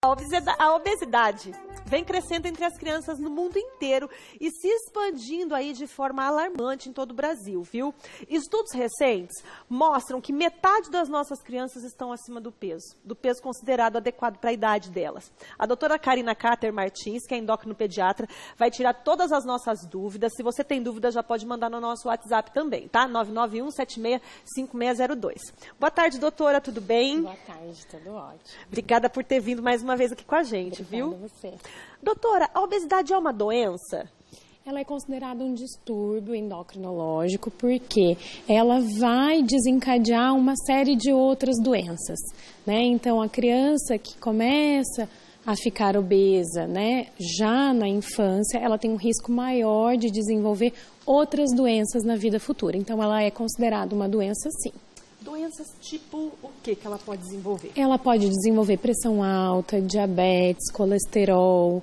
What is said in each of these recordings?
A obesidade vem crescendo entre as crianças no mundo inteiro e se expandindo aí de forma alarmante em todo o Brasil, viu? Estudos recentes mostram que metade das nossas crianças estão acima do peso considerado adequado para a idade delas. A doutora Karina Carter Martins, que é endocrinopediatra, vai tirar todas as nossas dúvidas. Se você tem dúvida, já pode mandar no nosso WhatsApp também, tá? 991-765602. Boa tarde, doutora, tudo bem? Boa tarde, tudo ótimo. Obrigada por ter vindo mais uma vez aqui com a gente, viu? Obrigada a você. Doutora, a obesidade é uma doença? Ela é considerada um distúrbio endocrinológico porque ela vai desencadear uma série de outras doenças, né? Então, a criança que começa a ficar obesa, né, já na infância, ela tem um risco maior de desenvolver outras doenças na vida futura. Então, ela é considerada uma doença, sim. Doenças tipo o que ela pode desenvolver? Ela pode desenvolver pressão alta, diabetes, colesterol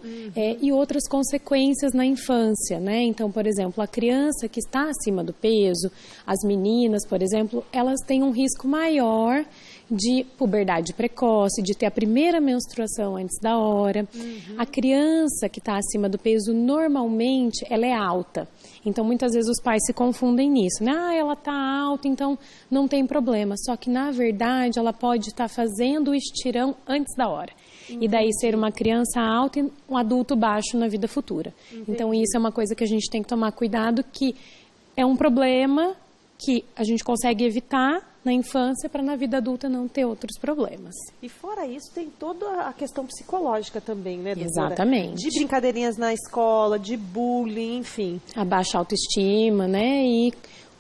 e outras consequências na infância, né? Então, por exemplo, a criança que está acima do peso, as meninas, por exemplo, elas têm um risco maior de puberdade precoce, de ter a primeira menstruação antes da hora. A criança que está acima do peso, normalmente, ela é alta. Então, muitas vezes os pais se confundem nisso, né? Ah, ela está alta, então não tem problema. Só que, na verdade, ela pode estar fazendo o estirão antes da hora. E daí ser uma criança alta e um adulto baixo na vida futura. Então, isso é uma coisa que a gente tem que tomar cuidado, que é um problema que a gente consegue evitar na infância para na vida adulta não ter outros problemas. E fora isso, tem toda a questão psicológica também, né, doutora? Exatamente. De brincadeirinhas na escola, de bullying, enfim. A baixa autoestima, né? E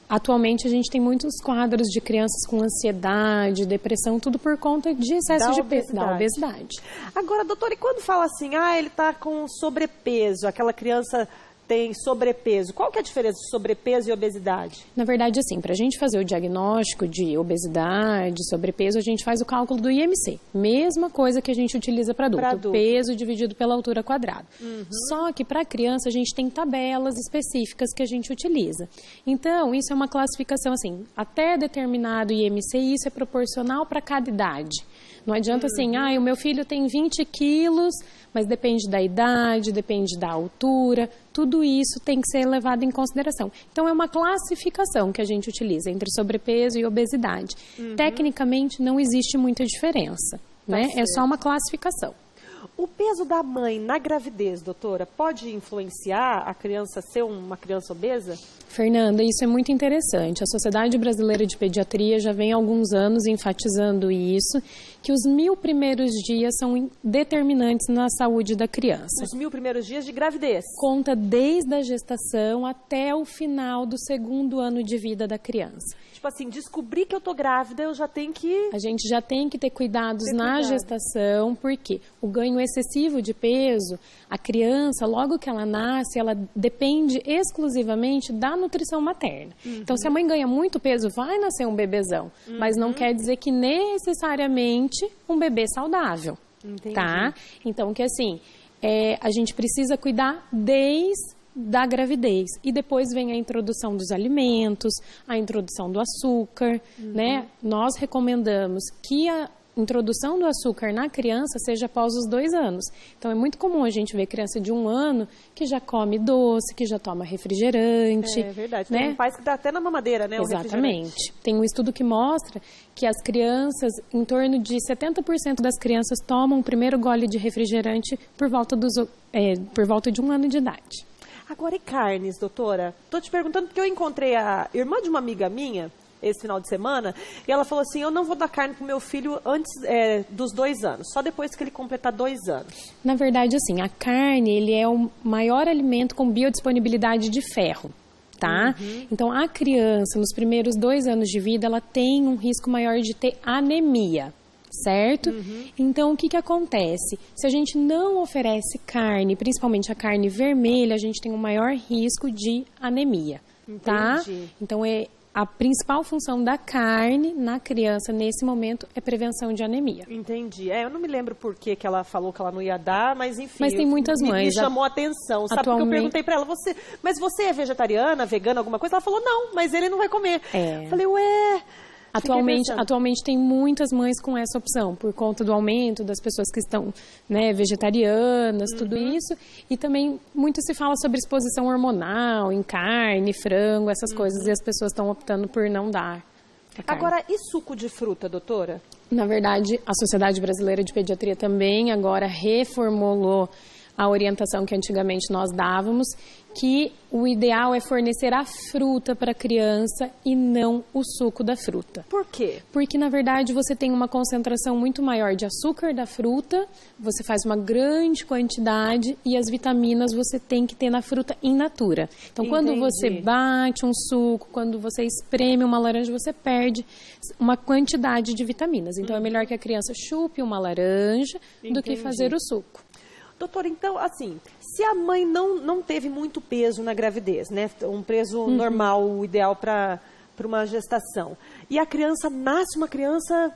atualmente a gente tem muitos quadros de crianças com ansiedade, depressão, tudo por conta de excesso de peso, da obesidade. Agora, doutora, e quando fala assim, ele está com sobrepeso, aquela criança tem sobrepeso. Qual que é a diferença de sobrepeso e obesidade? Na verdade, assim, para a gente fazer o diagnóstico de obesidade, sobrepeso, a gente faz o cálculo do IMC. Mesma coisa que a gente utiliza para adulto. Peso dividido pela altura quadrada. Só que para criança a gente tem tabelas específicas que a gente utiliza. Então, isso é uma classificação assim, até determinado IMC, isso é proporcional para cada idade. Não adianta assim, o meu filho tem 20 quilos, mas depende da idade, depende da altura, tudo isso tem que ser levado em consideração. Então, é uma classificação que a gente utiliza entre sobrepeso e obesidade. Tecnicamente, não existe muita diferença, né? É só uma classificação. O peso da mãe na gravidez, doutora, pode influenciar a criança ser uma criança obesa? Fernanda, isso é muito interessante. A Sociedade Brasileira de Pediatria já vem há alguns anos enfatizando isso, que os 1000 primeiros dias são determinantes na saúde da criança. Os 1000 primeiros dias de gravidez? Conta desde a gestação até o final do 2º ano de vida da criança. Tipo assim, descobri que eu tô grávida, eu já tenho que... A gente já tem que ter cuidados na gestação, porque o ganho excessivo de peso, a criança, logo que ela nasce, ela depende exclusivamente da nutrição materna. Então, se a mãe ganha muito peso, vai nascer um bebezão, mas não quer dizer que necessariamente um bebê saudável, tá? Então, que assim, a gente precisa cuidar desde da gravidez. E depois vem a introdução dos alimentos, a introdução do açúcar, né? Nós recomendamos que a introdução do açúcar na criança seja após os 2 anos. Então, é muito comum a gente ver criança de 1 ano que já come doce, que já toma refrigerante. É verdade. Né? Tem pais que dá até na mamadeira, né? Exatamente. Tem um estudo que mostra que as crianças, em torno de 70% das crianças tomam o primeiro gole de refrigerante por volta de 1 ano de idade. Agora, e carnes, doutora? Tô te perguntando porque eu encontrei a irmã de uma amiga minha esse final de semana e ela falou assim, eu não vou dar carne pro meu filho antes dos 2 anos, só depois que ele completar 2 anos. Na verdade, assim, a carne, ele é o maior alimento com biodisponibilidade de ferro, tá? Então, a criança, nos primeiros 2 anos de vida, ela tem um risco maior de ter anemia. Certo? Então, o que acontece? Se a gente não oferece carne, principalmente a carne vermelha, a gente tem um maior risco de anemia, tá? Então, a principal função da carne na criança, nesse momento, é prevenção de anemia. Entendi. Eu não me lembro por que ela falou que ela não ia dar, mas enfim. Mas tem muitas mães. Me chamou a atenção. Sabe porque eu perguntei pra ela, mas você é vegetariana, vegana, alguma coisa? Ela falou, não, mas ele não vai comer. Falei, Atualmente tem muitas mães com essa opção, por conta do aumento das pessoas que estão, né, vegetarianas, tudo isso. E também muito se fala sobre exposição hormonal, em carne, frango, essas coisas, e as pessoas estão optando por não dar a carne. Agora, e suco de fruta, doutora? Na verdade, a Sociedade Brasileira de Pediatria também agora reformulou a orientação que antigamente nós dávamos, que o ideal é fornecer a fruta para a criança e não o suco da fruta. Por quê? Porque, na verdade, você tem uma concentração muito maior de açúcar da fruta, você faz uma grande quantidade e as vitaminas você tem que ter na fruta in natura. Então, quando você bate um suco, quando você espreme uma laranja, você perde uma quantidade de vitaminas. Então, é melhor que a criança chupe uma laranja do que fazer o suco. Doutora, então, assim, se a mãe não teve muito peso na gravidez, né? Um peso normal, o ideal para uma gestação, e a criança nasce uma criança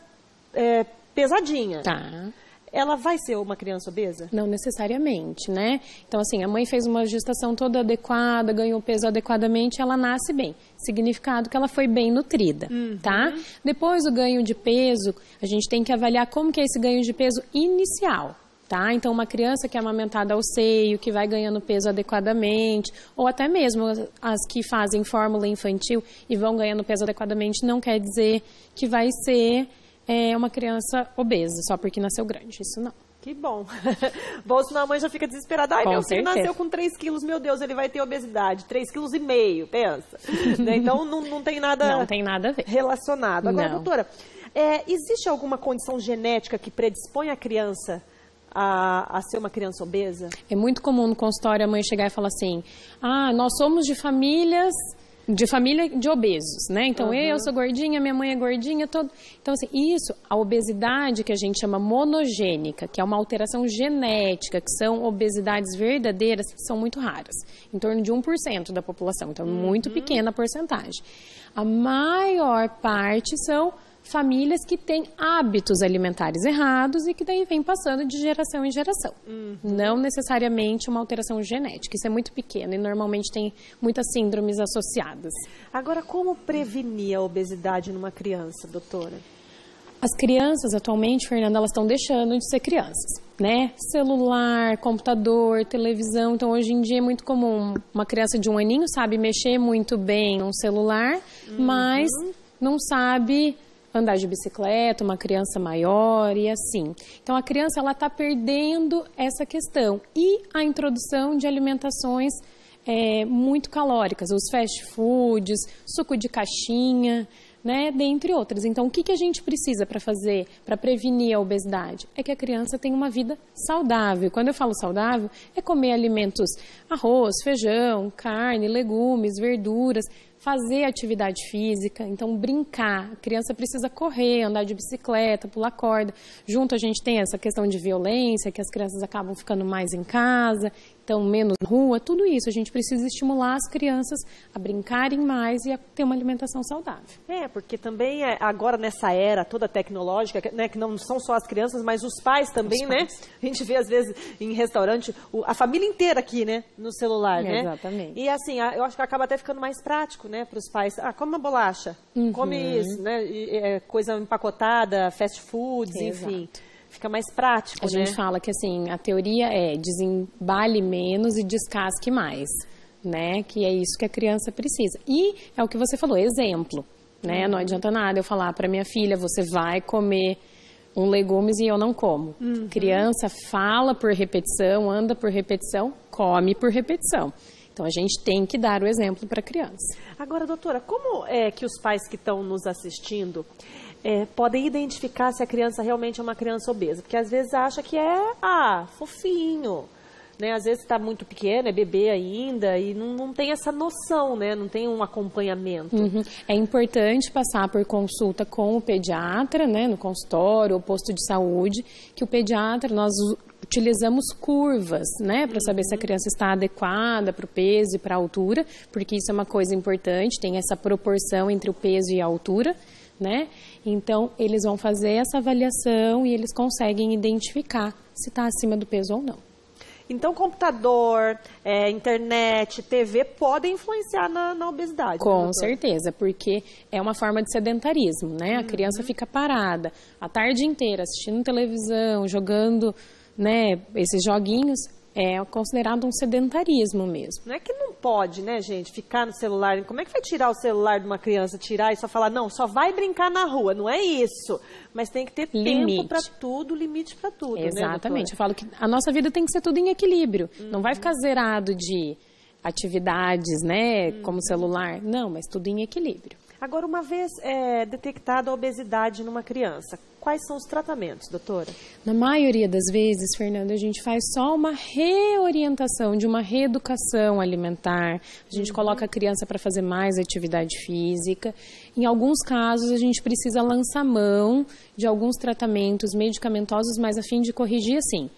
pesadinha. Tá. Ela vai ser uma criança obesa? Não necessariamente, né? Então, assim, a mãe fez uma gestação toda adequada, ganhou peso adequadamente, ela nasce bem. Significado que ela foi bem nutrida, tá? Depois do ganho de peso, a gente tem que avaliar como que é esse ganho de peso inicial. Tá? Então, uma criança que é amamentada ao seio, que vai ganhando peso adequadamente, ou até mesmo as que fazem fórmula infantil e vão ganhando peso adequadamente, não quer dizer que vai ser uma criança obesa, só porque nasceu grande. Isso não. Que bom. Bom, senão a mãe já fica desesperada. Ai, Com meu filho certeza. nasceu com 3 quilos, meu Deus, ele vai ter obesidade. 3,5 quilos, pensa. Né? Então, não tem nada... Não tem nada a ver. Relacionado. Agora, Não. doutora, existe alguma condição genética que predispõe a criança a ser uma criança obesa? É muito comum no consultório a mãe chegar e falar assim, nós somos de família de obesos, né? Então, eu sou gordinha, minha mãe é gordinha, todo... Então, assim, a obesidade que a gente chama monogênica, que é uma alteração genética, que são obesidades verdadeiras, são muito raras, em torno de 1% da população, então, muito pequena a porcentagem. A maior parte são famílias que têm hábitos alimentares errados e que daí vem passando de geração em geração. Não necessariamente uma alteração genética. Isso é muito pequeno e normalmente tem muitas síndromes associadas. Agora, como prevenir a obesidade numa criança, doutora? As crianças atualmente, Fernanda, elas estão deixando de ser crianças, né? Celular, computador, televisão. Então, hoje em dia é muito comum. Uma criança de 1 aninho sabe mexer muito bem num celular, mas não sabe andar de bicicleta, uma criança maior e assim. Então, a criança ela está perdendo essa questão. E a introdução de alimentações muito calóricas, os fast foods, suco de caixinha, né, dentre outras. Então, o que a gente precisa para fazer, para prevenir a obesidade? É que a criança tenha uma vida saudável. Quando eu falo saudável, é comer alimentos, arroz, feijão, carne, legumes, verduras, fazer atividade física, então brincar. A criança precisa correr, andar de bicicleta, pular corda. Junto a gente tem essa questão de violência, que as crianças acabam ficando mais em casa, então menos na rua, tudo isso. A gente precisa estimular as crianças a brincarem mais e a ter uma alimentação saudável. Porque também agora nessa era toda tecnológica, né, que não são só as crianças, mas os pais também, né? A gente vê às vezes em restaurante a família inteira aqui, né, no celular, né? Exatamente. E assim, eu acho que acaba até ficando mais prático, né, para os pais. Come uma bolacha, come isso, né? Coisa empacotada, fast foods, enfim. Fica mais prático, A gente fala que, assim, a teoria é desembale menos e descasque mais, né? Que é isso que a criança precisa. E é o que você falou, exemplo, né? Não adianta nada eu falar para minha filha, você vai comer legumes e eu não como. Criança fala por repetição, anda por repetição, come por repetição. Então, a gente tem que dar o exemplo para a criança. Agora, doutora, como é que os pais que estão nos assistindo podem identificar se a criança realmente é uma criança obesa? Porque às vezes acha que fofinho, né? Às vezes está muito pequeno, é bebê ainda e não tem essa noção, né? Não tem um acompanhamento. É importante passar por consulta com o pediatra, né? No consultório ou posto de saúde, que o pediatra, nós utilizamos curvas, né, para saber se a criança está adequada para o peso e para a altura, porque isso é uma coisa importante, tem essa proporção entre o peso e a altura, né? Então, eles vão fazer essa avaliação e eles conseguem identificar se está acima do peso ou não. Então, computador, internet, TV podem influenciar na obesidade. Com certeza, porque é uma forma de sedentarismo, né? A criança fica parada a tarde inteira assistindo televisão, jogando, né, esses joguinhos. É considerado um sedentarismo mesmo. Não é que não pode, né, gente, ficar no celular. Como é que vai tirar o celular de uma criança, tirar e só falar, não, só vai brincar na rua? Não é isso. Mas tem que ter tempo para tudo, limite para tudo, Exatamente. Né, eu falo que a nossa vida tem que ser tudo em equilíbrio. Não vai ficar zerado de atividades, né, como celular. Não, mas tudo em equilíbrio. Agora, uma vez detectada a obesidade numa criança, quais são os tratamentos, doutora? Na maioria das vezes, Fernanda, a gente faz só uma reorientação, de uma reeducação alimentar. A gente coloca a criança para fazer mais atividade física. Em alguns casos, a gente precisa lançar mão de alguns tratamentos medicamentosos, mas a fim de corrigir, assim,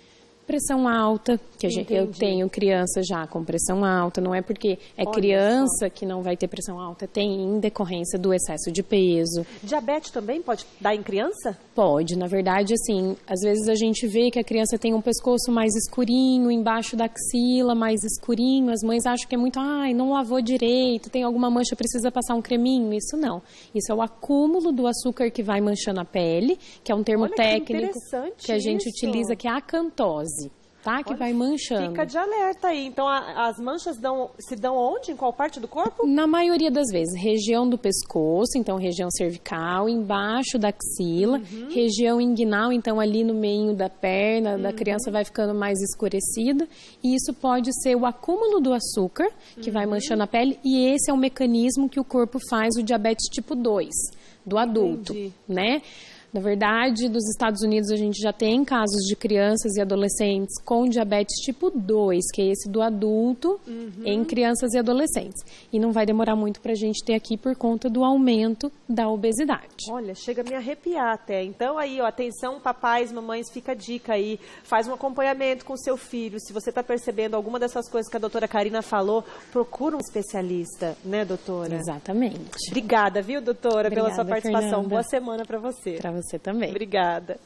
pressão alta, que eu tenho criança já com pressão alta, não é porque criança que não vai ter pressão alta, tem em decorrência do excesso de peso. Diabetes também pode dar em criança? Pode, na verdade, assim, às vezes a gente vê que a criança tem um pescoço mais escurinho, embaixo da axila mais escurinho, as mães acham que é muito, não lavou direito, tem alguma mancha, precisa passar um creminho, isso não. Isso é o acúmulo do açúcar que vai manchando a pele, que é um termo técnico que a gente utiliza, que é a acantose. Tá? Que vai manchando. Fica de alerta aí. Então, as manchas se dão onde? Em qual parte do corpo? Na maioria das vezes. Região do pescoço, então região cervical, embaixo da axila, região inguinal, então ali no meio da perna, da criança vai ficando mais escurecida. E isso pode ser o acúmulo do açúcar, que vai manchando a pele, e esse é o mecanismo que o corpo faz o diabetes tipo 2, do adulto, né? Na verdade, nos Estados Unidos a gente já tem casos de crianças e adolescentes com diabetes tipo 2, que é esse do adulto, em crianças e adolescentes. E não vai demorar muito para a gente ter aqui por conta do aumento da obesidade. Olha, chega a me arrepiar até. Então aí, ó, atenção papais, mamães, fica a dica aí. Faz um acompanhamento com o seu filho. Se você está percebendo alguma dessas coisas que a doutora Karina falou, procura um especialista, né, doutora? Exatamente. Obrigada, viu, doutora, pela sua participação. Fernanda. Boa semana para você. Para você também. Obrigada.